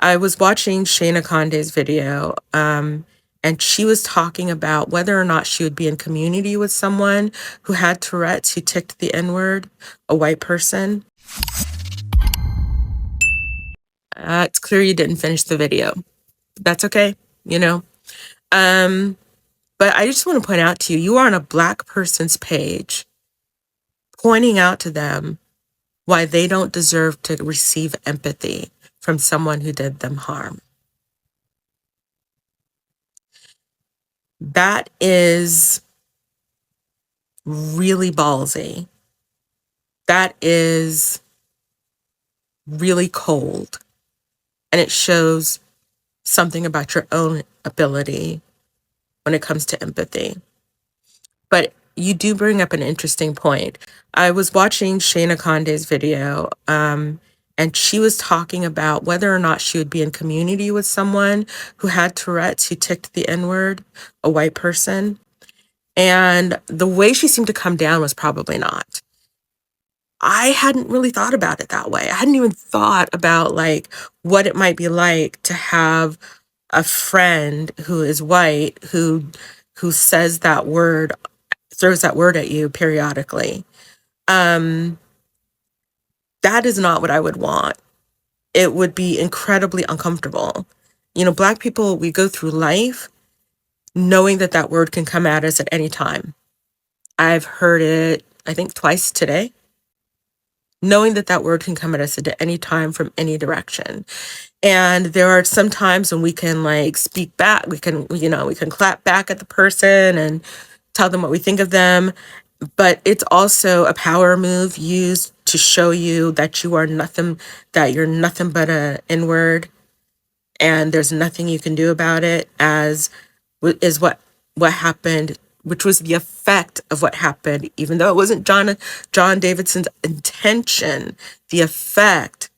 I was watching Shayna Conde's video, and she was talking about whether or not she would be in community with someone who had Tourette's, who ticked the N word, a white person. It's clear you didn't finish the video. That's okay, you know. Um, but I just want to point out to you, you are on a Black person's page, pointing out to them why they don't deserve to receive empathy from someone who did them harm. That is really ballsy. That is really cold. And it shows something about your own ability when it comes to empathy. But you do bring up an interesting point. I was watching Shayna Conde's video, and she was talking about whether or not she would be in community with someone who had Tourette's, who ticked the N word, a white person. And the way she seemed to come down was probably not. I hadn't really thought about it that way. I hadn't even thought about like what it might be like to have a friend who is white who says that word, throws that word at you periodically. Um, that is not what I would want. It would be incredibly uncomfortable. You know, Black people, we go through life knowing that that word can come at us at any time. I've heard it, I think, twice today. Knowing that that word can come at us at any time from any direction. And there are some times when we can like speak back, we can clap back at the person and tell them what we think of them. But it's also a power move used to show you that you are nothing, that you're nothing but a N-word and there's nothing you can do about it, as is what happened, which was the effect of what happened, even though it wasn't John Davidson's intention. The effect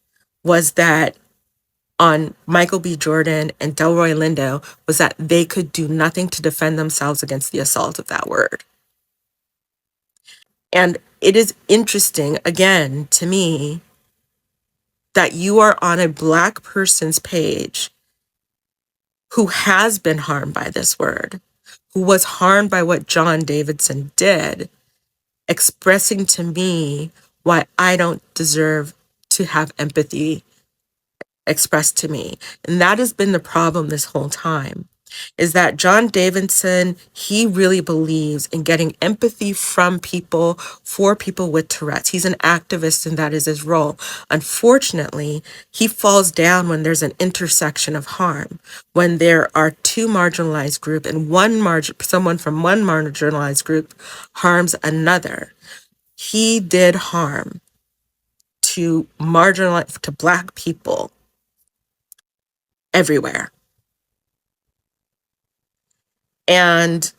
was that on Michael B. Jordan and Delroy Lindo was that they could do nothing to defend themselves against the assault of that word. And it is interesting, again, to me, that you are on a Black person's page who has been harmed by this word, who was harmed by what John Davidson did, expressing to me why I don't deserve to have empathy expressed to me. And that has been the problem this whole time, is that John Davidson, he really believes in getting empathy from people for people with Tourette's. He's an activist and that is his role. Unfortunately, he falls down when there's an intersection of harm, when there are two marginalized groups and someone from one marginalized group harms another. He did harm to Black people everywhere. And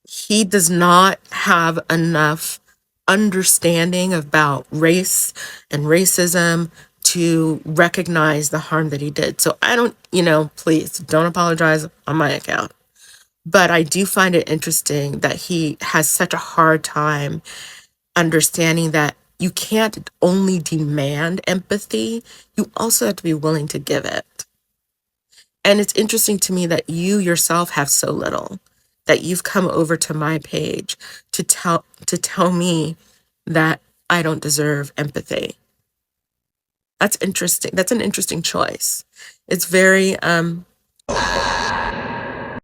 he does not have enough understanding about race and racism to recognize the harm that he did. So I don't, please don't apologize on my account. But I do find it interesting that he has such a hard time understanding that you can't only demand empathy, you also have to be willing to give it. And it's interesting to me that you yourself have so little, that you've come over to my page to tell me that I don't deserve empathy. That's interesting. That's an interesting choice. It's very